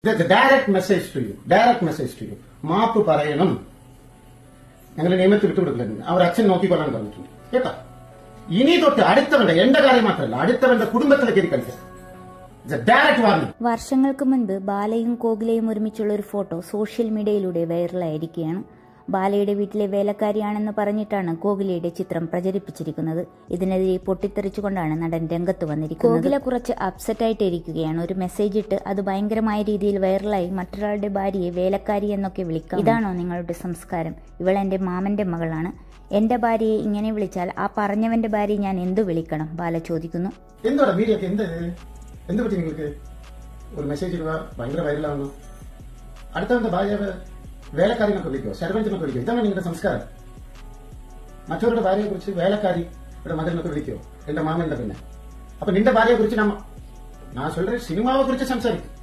That's a direct message to you. Direct message to you. മാപ്പ് പറയണം. ഞങ്ങൾ നിയമത്തിൽ വിട്ടുകൊടുക്കില്ല. അവർ അച്ഛൻ നോക്കിക്കൊള്ളാൻ പറഞ്ഞിട്ടുണ്ട് കേട്ടോ. ഇനി തൊട്ട് അടുത്തവന്റെ എന്റെ കാര്യം മാത്രമല്ല അടുത്തവന്റെ കുടുംബത്തിലേക്ക് ഇത് കളിക്കുക. വർഷങ്ങൾക്ക് മുൻപ് ബാലയും കോകിലയും ഒരുമിച്ചുള്ള ഒരു ഫോട്ടോ സോഷ്യൽ മീഡിയയിലൂടെ വൈറലായിരിക്കുകയാണ്. ബാലയുടെ വീട്ടിലെ വേലക്കാരിയാണെന്ന് പറഞ്ഞിട്ടാണ് കോകിലയുടെ ചിത്രം പ്രചരിപ്പിച്ചിരിക്കുന്നത്. ഇതിനെതിരെ പൊട്ടിത്തെറിച്ചുകൊണ്ടാണ് നടൻ രംഗത്ത് വന്നിരിക്കുന്നത്. കോകില കുറച്ച് അപ്സെറ്റ് ആയിട്ടിരിക്കുകയാണ്. ഒരു മെസ്സേജ് ഇട്ട് അത് ഭയങ്കരമായ രീതിയിൽ വൈറലായി മറ്റൊരാളുടെ ഭാര്യയെ വേലക്കാരി എന്നൊക്കെ വിളിക്കാം. ഇതാണോ നിങ്ങളുടെ സംസ്കാരം? ഇവൾ എന്റെ മാമന്റെ മകളാണ്. എന്റെ ഭാര്യയെ ഇങ്ങനെ വിളിച്ചാൽ ആ പറഞ്ഞവന്റെ ഭാര്യയെ ഞാൻ എന്തു വിളിക്കണം? ബാല ചോദിക്കുന്നു. എന്ത് പറ്റി നിങ്ങൾക്ക്? ഒരു മെസ്സേജ് ഇടുക, ഭയങ്കര വൈറലാവുന്നു. അടുത്തവന്റെ ഭാര്യ വേലക്കാരിനൊക്കെ വിളിക്കോ, സർവന്റിനൊക്കെ വിളിക്കോ? ഇതാണ് നിങ്ങളുടെ സംസ്കാരം. മറ്റവരുടെ ഭാര്യയെ കുറിച്ച് വേലക്കാരി ഇവിടെ മകനൊക്കെ വിളിക്കോ? എന്റെ മാമന്റെ പിന്നെ. അപ്പൊ നിന്റെ ഭാര്യയെ കുറിച്ച് ഞാൻ சொல்ற സിനിമാവെ കുറിച്ച് സംസാരിക്കും,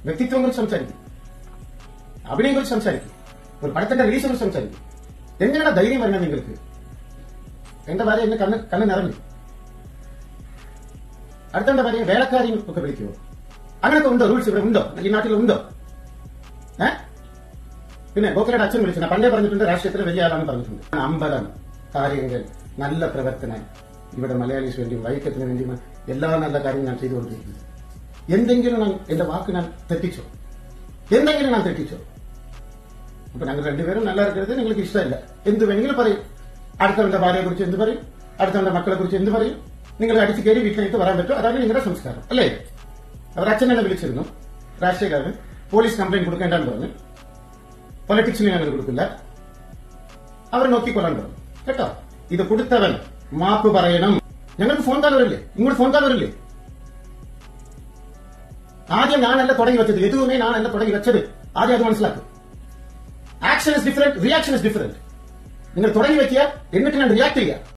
വ്യക്തിത്വം കുറിച്ച് സംസാരിക്കും, അഭിനയം കുറിച്ച് സംസാരിക്കും, ഒരു പടത്തിന്റെ റിലീസിനെ കുറിച്ച് സംസാരിക്കും. എങ്ങനെയാണ് ധൈര്യം വരണം നിങ്ങൾക്ക്? എന്റെ ഭാര്യ എന്നെ കണ്ണ് നിറഞ്ഞു. അടുത്തവന്റെ ഭാര്യ വേലക്കാരിയും ഒക്കെ വിളിക്കുമോ? അങ്ങനത്തെ ഉണ്ടോ? റൂൾസ് ഇവിടെ ഉണ്ടോ? ഈ നാട്ടിൽ ഉണ്ടോ? പിന്നെ ഗോഖലയുടെ അച്ഛൻ വിളിച്ചു, പണ്ടേ പറഞ്ഞിട്ടുണ്ട് രാഷ്ട്രീയത്തിൽ വലിയ ആളാണെന്ന് പറഞ്ഞിട്ടുണ്ട്. അമ്പലം, കാര്യങ്ങൾ, നല്ല പ്രവർത്തനം, ഇവിടെ മലയാളീസ് വേണ്ടി വൈക്കത്തിന് വേണ്ടി എല്ലാ നല്ല കാര്യവും ഞാൻ ചെയ്തുകൊണ്ടിരിക്കുന്നു. എന്തെങ്കിലും എന്റെ വാക്ക് ഞാൻ തെറ്റിച്ചോ? എന്തെങ്കിലും ഞാൻ തെറ്റിച്ചോ? അപ്പൊ ഞങ്ങൾ രണ്ടുപേരും നല്ല ഇരിക്കരുത്. നിങ്ങൾക്ക് ഇഷ്ടമല്ല, എന്ത് വേണമെങ്കിലും പറയും. അടുത്തവന്റെ ഭാര്യയെ കുറിച്ച് എന്ത് പറയും? അടുത്തവന്റെ മക്കളെ കുറിച്ച് എന്ത് പറയും? നിങ്ങൾ അടിച്ചു കയറി വീട്ടിലേക്ക് വരാൻ പറ്റും. അതാണ് നിങ്ങളുടെ സംസ്കാരം അല്ലേ? അവർ അച്ഛൻ എന്നെ വിളിച്ചിരുന്നു, രാഷ്ട്രീയക്കാരൻ. പോലീസ് കംപ്ലൈന്റ് കൊടുക്കേണ്ടെന്ന് പറഞ്ഞു. പൊളിറ്റിക്സിന് ഞങ്ങൾ കൊടുക്കില്ല, അവർ നോക്കിക്കൊള്ളാൻ പറഞ്ഞു കേട്ടോ. ഇത് കൊടുത്തവൻ മാപ്പ് പറയണം. ഞങ്ങൾക്ക് ഫോൺ കാൽ വരില്ലേ? ഇങ്ങോട്ട് ഫോൺ കാൽ വരില്ലേ? ആദ്യം ഞാനല്ല തുടങ്ങി വെച്ചത്, എതുവുമേ ഞാനല്ല തുടങ്ങി വെച്ചത്. ആദ്യം അത് മനസ്സിലാക്കും. Action is different, reaction is different. നിങ്ങൾ തുടങ്ങി വെക്കുക, എന്നിട്ട് ഞാൻ റിയാക്ട് ചെയ്യുക.